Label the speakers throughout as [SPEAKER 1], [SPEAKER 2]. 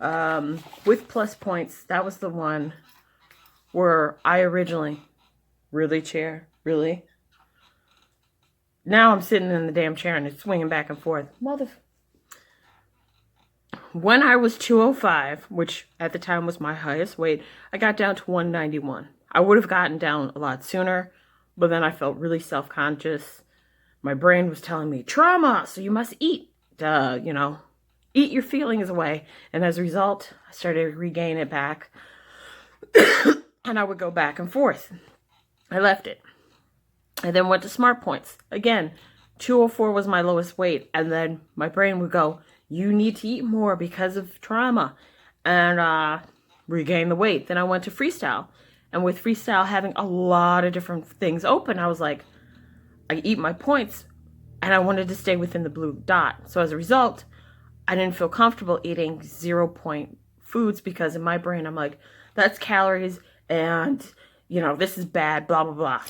[SPEAKER 1] with plus points, that was the one where I originally, really chair, really? Now I'm sitting in the damn chair and it's swinging back and forth. When I was 205, which at the time was my highest weight, I got down to 191. I would have gotten down a lot sooner, but then I felt really self-conscious. My brain was telling me, trauma, so you must eat. You know, eat your feelings away. And as a result, I started to regain it back. And I would go back and forth. I left it. And then went to smart points. Again, 204 was my lowest weight. And then my brain would go, you need to eat more because of trauma. And regain the weight. Then I went to freestyle. And with freestyle having a lot of different things open, I was like, I eat my points. And I wanted to stay within the blue dot. So as a result, I didn't feel comfortable eating 0-point foods because in my brain, I'm like, that's calories and, you know, this is bad, blah, blah, blah.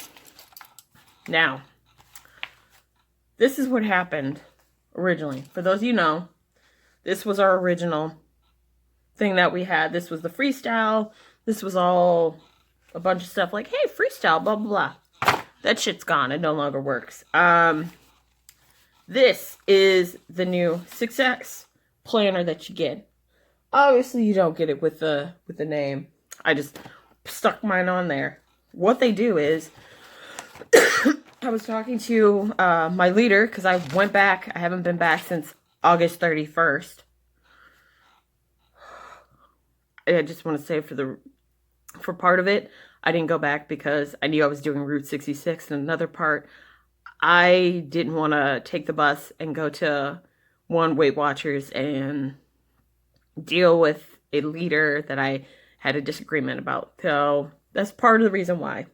[SPEAKER 1] Now, this is what happened originally. For those of you who know, this was our original thing that we had. This was the freestyle. This was all a bunch of stuff like, hey, freestyle, blah, blah, blah. That shit's gone. It no longer works. This is the new 6X planner that you get. Obviously, you don't get it with the name. I just stuck mine on there. What they do is, I was talking to my leader because I went back. I haven't been back since August 31st. I just want to say for part of it, I didn't go back because I knew I was doing Route 66, and another part, I didn't want to take the bus and go to Weight Watchers and deal with a leader that I had a disagreement about. So that's part of the reason why.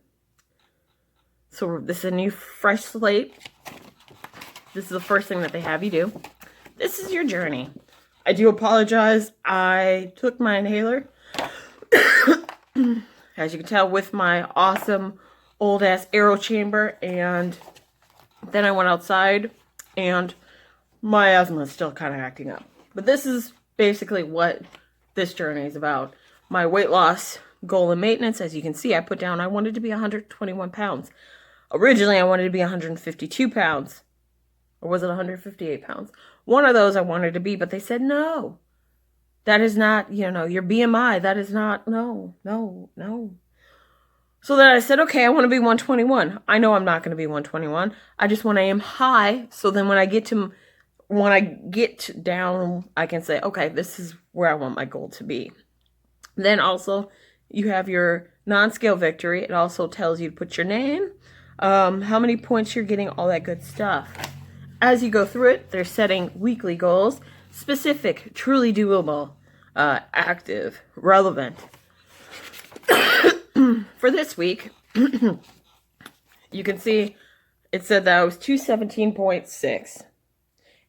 [SPEAKER 1] So this is a new fresh slate. This is the first thing that they have you do. This is your journey. I do apologize. I took my inhaler. As you can tell, with my awesome old ass aero chamber, and then I went outside and my asthma is still kind of acting up. But this is basically what this journey is about. My weight loss goal and maintenance, as you can see, I put down I wanted to be 121 pounds. Originally, I wanted to be 152 pounds. Or was it 158 pounds? One of those I wanted to be, but they said no. That is not, you know, your BMI. That is not, no. So then I said, okay, I want to be 121. I know I'm not going to be 121. I just want to aim high. So then when I get down, I can say, okay, this is where I want my goal to be. Then also, you have your non-scale victory. It also tells you to put your name, how many points you're getting, all that good stuff. As you go through it, they're setting weekly goals, specific, truly doable, active, relevant. For this week, you can see it said that I was 217.6.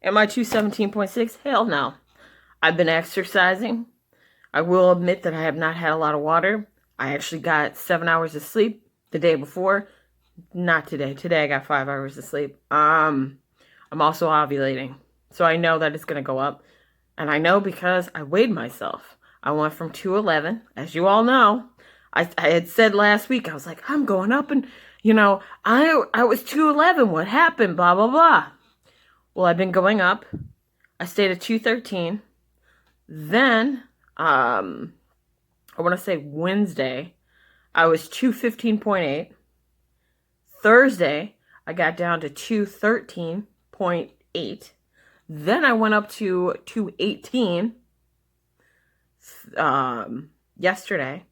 [SPEAKER 1] Am I 217.6? Hell no. I've been exercising. I will admit that I have not had a lot of water. I actually got 7 hours of sleep the day before. Not today. Today I got 5 hours of sleep. I'm also ovulating. So I know that it's going to go up. And I know because I weighed myself. I went from 211, as you all know. I had said last week, I was like, I'm going up and, you know, I was 211. What happened? Blah, blah, blah. Well, I've been going up. I stayed at 213. Then, I want to say Wednesday, I was 215.8. Thursday, I got down to 213.8. Then I went up to 218 yesterday.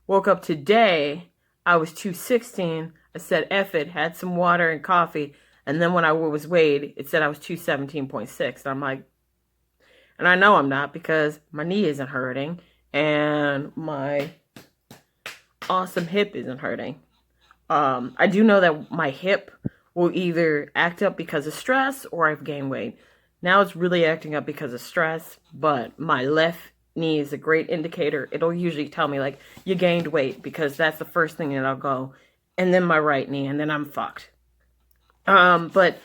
[SPEAKER 1] Woke up today, I was 216. I said, F it, had some water and coffee. And then when I was weighed, it said I was 217.6. And I'm like, and I know I'm not because my knee isn't hurting. And my awesome hip isn't hurting. I do know that my hip will either act up because of stress or I've gained weight. Now it's really acting up because of stress. But my left knee is a great indicator. It'll usually tell me like you gained weight because that's the first thing that I'll go, and then my right knee, and then I'm fucked. But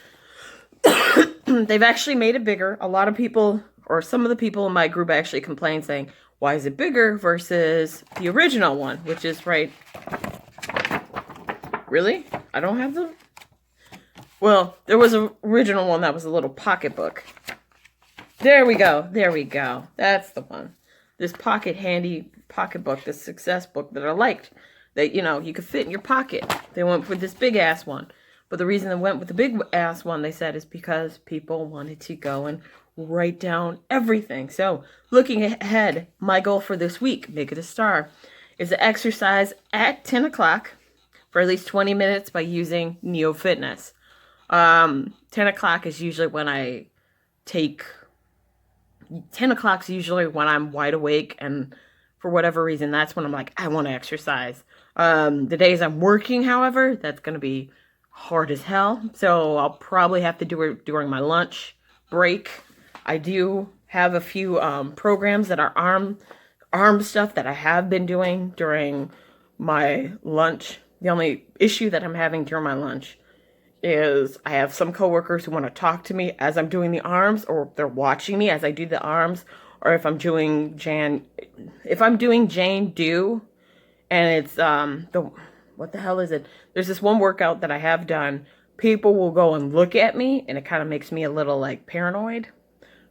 [SPEAKER 1] they've actually made it bigger. A lot of people or some of the people in my group actually complained saying, why is it bigger versus the original one, which is right. Really? I don't have the... Well, there was an original one that was a little pocketbook. There we go. There we go. That's the one. This handy pocketbook, this success book that I liked. That, you know, you could fit in your pocket. They went with this big ass one. But the reason they went with the big ass one, they said, is because people wanted to go and write down everything. So, looking ahead, my goal for this week, make it a star, is to exercise at 10 o'clock for at least 20 minutes by using Neo Fitness. 10 o'clock is usually when I take... 10 o'clock is usually when I'm wide awake, and for whatever reason, that's when I'm like, I want to exercise. The days I'm working, however, that's going to be hard as hell, so I'll probably have to do it during my lunch break. I do have a few programs that are arm stuff that I have been doing during my lunch. The only issue that I'm having during my lunch is I have some coworkers who want to talk to me as I'm doing the arms, or they're watching me as I do the arms, or if I'm doing Jane do, and it's what the hell is it? There's this one workout that I have done. People will go and look at me, and it kind of makes me a little like paranoid.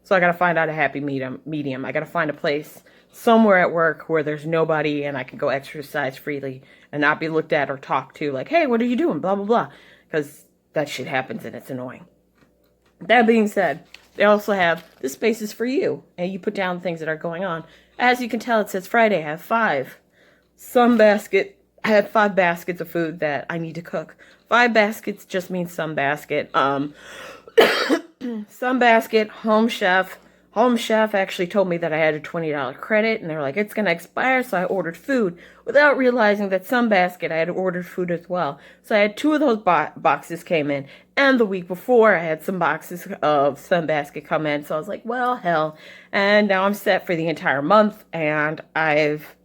[SPEAKER 1] So I got to find out a happy medium. I got to find a place somewhere at work where there's nobody and I can go exercise freely and not be looked at or talked to like, hey, what are you doing? Blah, blah, blah. Because that shit happens and it's annoying. That being said, they also have the spaces for you. And you put down things that are going on. As you can tell, it says Friday. I have 5. I have 5 baskets of food that I need to cook. 5 baskets just means some basket. Some basket, Home Chef. Home Chef actually told me that I had a $20 credit, and they were like, it's going to expire, so I ordered food, without realizing that Some Basket, I had ordered food as well. So I had 2 of those boxes came in, and the week before, I had some boxes of Some Basket come in, so I was like, well, hell, and now I'm set for the entire month, and I've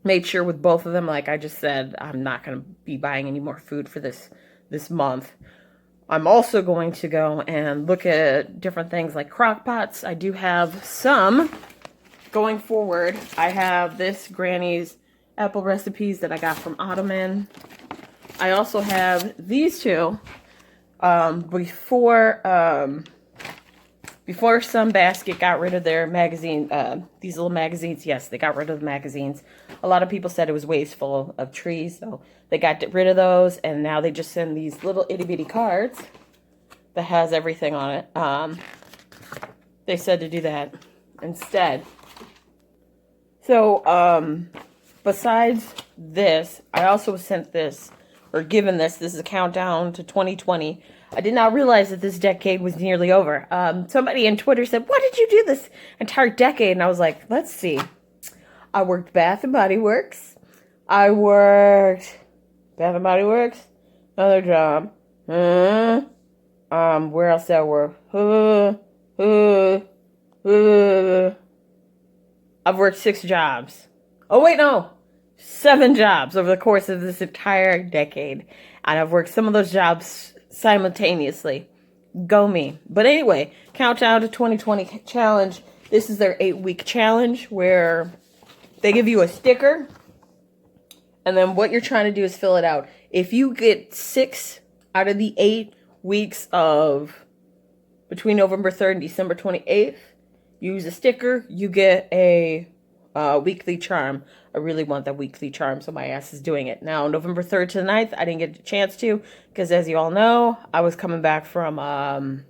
[SPEAKER 1] made sure with both of them, like I just said, I'm not going to be buying any more food for this month. I'm also going to go and look at different things like crock pots. I do have some going forward. I have this Granny's apple recipes that I got from Ottoman. I also have these 2 before Some Basket got rid of their magazine, these little magazines. Yes, they got rid of the magazines. A lot of people said it was wasteful of trees, so they got rid of those, and now they just send these little itty-bitty cards that has everything on it. They said to do that instead. So, besides this, I also was sent this, or given this is a countdown to 2020. I did not realize that this decade was nearly over. Somebody on Twitter said, what did you do this entire decade? And I was like, let's see. I worked Bath & Body Works. I worked Bath & Body Works. Another job. Where else did I work? I've worked 6 jobs. Oh, wait, no. 7 jobs over the course of this entire decade. And I've worked some of those jobs simultaneously. Go me. But anyway, Countdown to 2020 challenge. This is their 8-week challenge where they give you a sticker. And then what you're trying to do is fill it out. If you get 6 out of the 8 weeks of between November 3rd and December 28th, you use a sticker, you get a weekly charm. I really want that weekly charm, so my ass is doing it. Now, November 3rd to the 9th, I didn't get a chance to, because as you all know, I was coming back from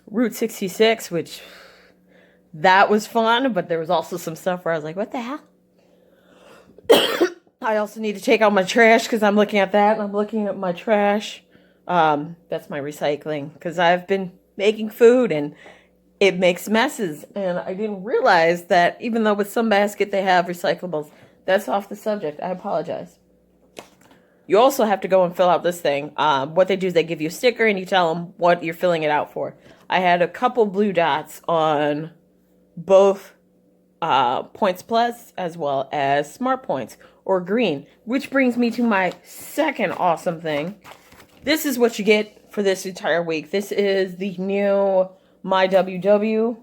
[SPEAKER 1] Route 66, which, that was fun, but there was also some stuff where I was like, what the hell? I also need to take out my trash, because I'm looking at that, and I'm looking at my trash. That's my recycling, because I've been making food, and it makes messes, and I didn't realize that even though with Some Basket they have recyclables. That's off the subject. I apologize. You also have to go and fill out this thing. What they do is they give you a sticker and you tell them what you're filling it out for. I had a couple blue dots on both Points Plus as well as Smart Points, or green, which brings me to my second awesome thing. This is what you get for this entire week. This is the new My WW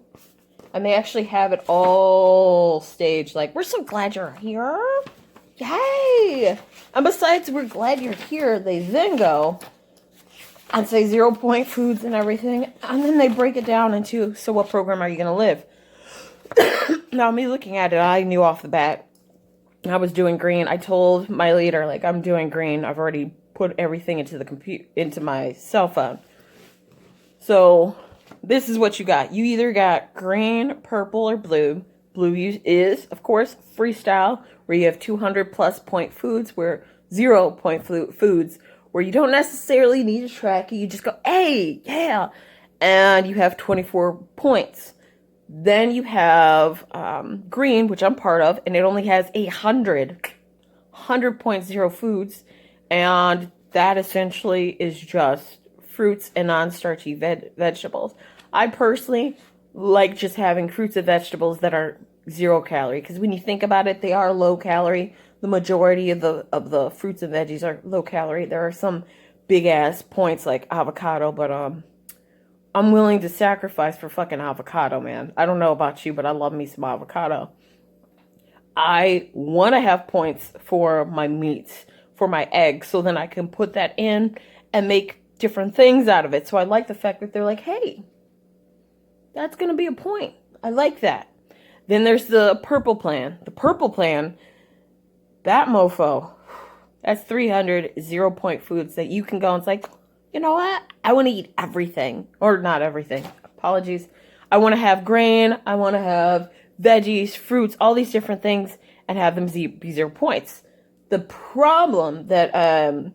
[SPEAKER 1] And they actually have it all staged. Like, we're so glad you're here. Yay! And besides, we're glad you're here, they then go and say 0-point foods and everything. And then they break it down into, so what program are you going to live? Now, me looking at it, I knew off the bat I was doing green. I told my leader, like, I'm doing green. I've already put everything into the into my cell phone. So this is what you got. You either got green, purple, or blue. Blue is, of course, freestyle, where you have 200 plus point foods, where 0-point foods, where you don't necessarily need a tracker. You just go, hey, yeah. And you have 24 points. Then you have green, which I'm part of, and it only has 100.0 foods. And that essentially is just fruits and non-starchy vegetables. I personally like just having fruits and vegetables that are 0 calorie, because when you think about it, they are low calorie. The majority of the fruits and veggies are low calorie. There are some big ass points like avocado, but I'm willing to sacrifice for fucking avocado, man. I don't know about you, but I love me some avocado. I want to have points for my meats, for my eggs, so then I can put that in and make different things out of it. So I like the fact that they're like, hey, that's going to be a point. I like that. Then there's the purple plan. The purple plan, that mofo, that's 300 0-point foods that you can go and it's like, you know what? I want to eat everything. Or not everything. Apologies. I want to have grain. I want to have veggies, fruits, all these different things, and have them be 0 points. The problem that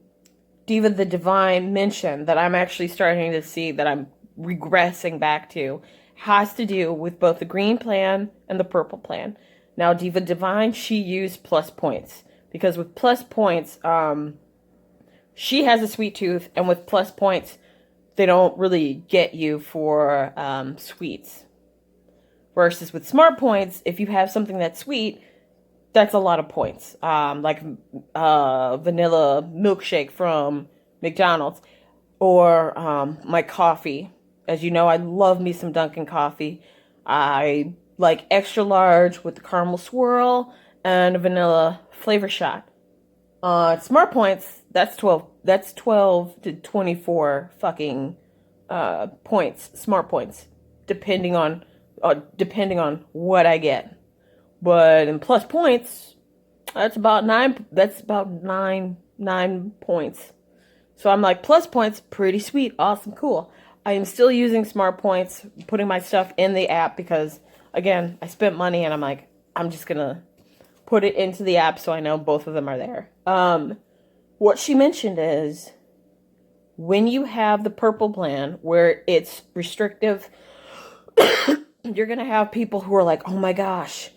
[SPEAKER 1] Diva the Divine mentioned, that I'm actually starting to see that I'm regressing back to, has to do with both the green plan and the purple plan. Now, Diva Divine, she used plus points. Because with plus points, she has a sweet tooth, and with plus points, they don't really get you for sweets. Versus with smart points, if you have something that's sweet, that's a lot of points. Like vanilla milkshake from McDonald's, or my coffee. As you know, I love me some Dunkin' coffee. I like extra large with the caramel swirl and a vanilla flavor shot. Smart points, that's 12 to 24 fucking points, smart points, depending on what I get. But in plus points, that's about 9 points. So I'm like, plus points, pretty sweet, awesome, cool. I am still using smart points, putting my stuff in the app because, again, I spent money and I'm like, I'm just gonna put it into the app so I know both of them are there. What she mentioned is, when you have the purple plan where it's restrictive, you're going to have people who are like, oh my gosh,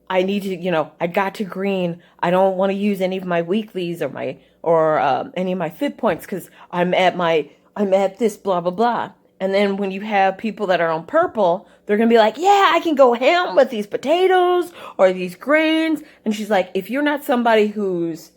[SPEAKER 1] I need to, I got to green. I don't want to use any of my weeklies or any of my fit points because I'm at this blah, blah, blah. And then when you have people that are on purple, they're going to be like, yeah, I can go ham with these potatoes or these grains. And she's like, if you're not somebody who's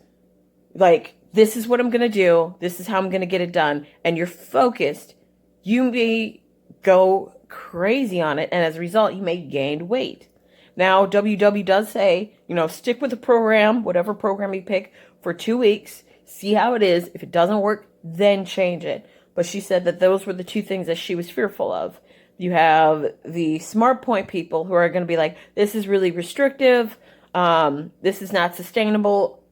[SPEAKER 1] like, this is what I'm going to do, this is how I'm going to get it done, and you're focused, you may go crazy on it, and as a result, you may gain weight. Now, WW does say, stick with the program, whatever program you pick, for 2 weeks, see how it is. If it doesn't work, then change it. But she said that those were the two things that she was fearful of. You have the smart point people who are going to be like, this is really restrictive, this is not sustainable,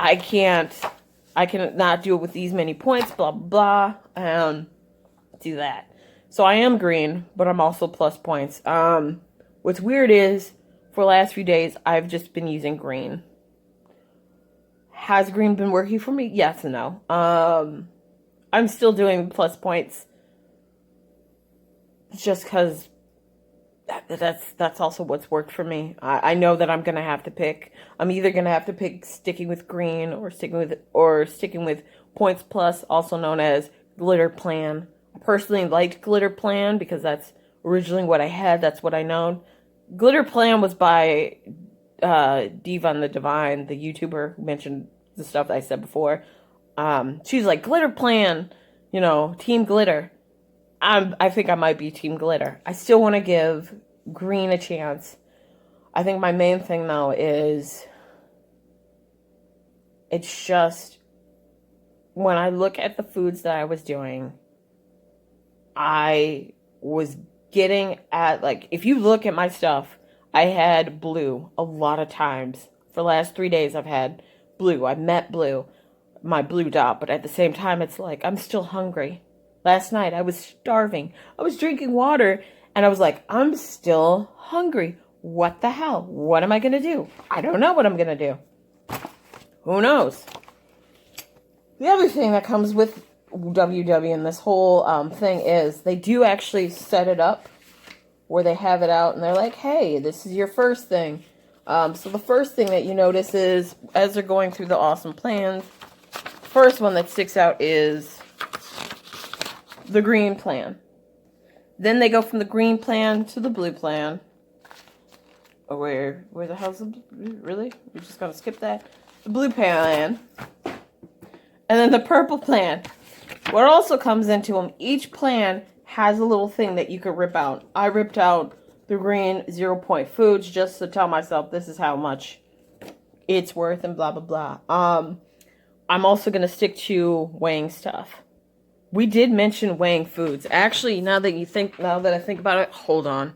[SPEAKER 1] I cannot do it with these many points, blah, blah, blah, do that. So I am green, but I'm also plus points. What's weird is, for the last few days, I've just been using green. Has green been working for me? Yes and no. I'm still doing plus points just because that's also what's worked for me. I know that I'm gonna have to pick. I'm either gonna have to pick sticking with green or sticking with points plus, also known as glitter plan. I personally liked glitter plan because that's originally what I had. That's what I known. Glitter plan was by Diva the Divine, the YouTuber who mentioned the stuff that I said before. She's like, glitter plan, team glitter. I think I might be team glitter. I still want to give green a chance. I think my main thing, though, is it's just when I look at the foods that I was doing, I was getting at, like, if you look at my stuff, I had blue a lot of times. For the last 3 days, I've had blue. I met blue, my blue dot, but at the same time, it's like, I'm still hungry. Last night, I was starving. I was drinking water, and I was like, I'm still hungry. What the hell? What am I going to do? I don't know what I'm going to do. Who knows? The other thing that comes with WW and this whole thing is they do actually set it up where they have it out and they're like, hey, this is your first thing. So the first thing that you notice is, as they're going through the awesome plans, first one that sticks out is the green plan. Then they go from the green plan to the blue plan. Oh, where the hell's the, really? We're just gonna skip that. The blue plan. And then the purple plan. What also comes into them, each plan has a little thing that you could rip out. I ripped out the green 0-point foods just to tell myself this is how much it's worth and blah, blah, blah. I'm also going to stick to weighing stuff. We did mention weighing foods. Actually, now that I think about it, hold on.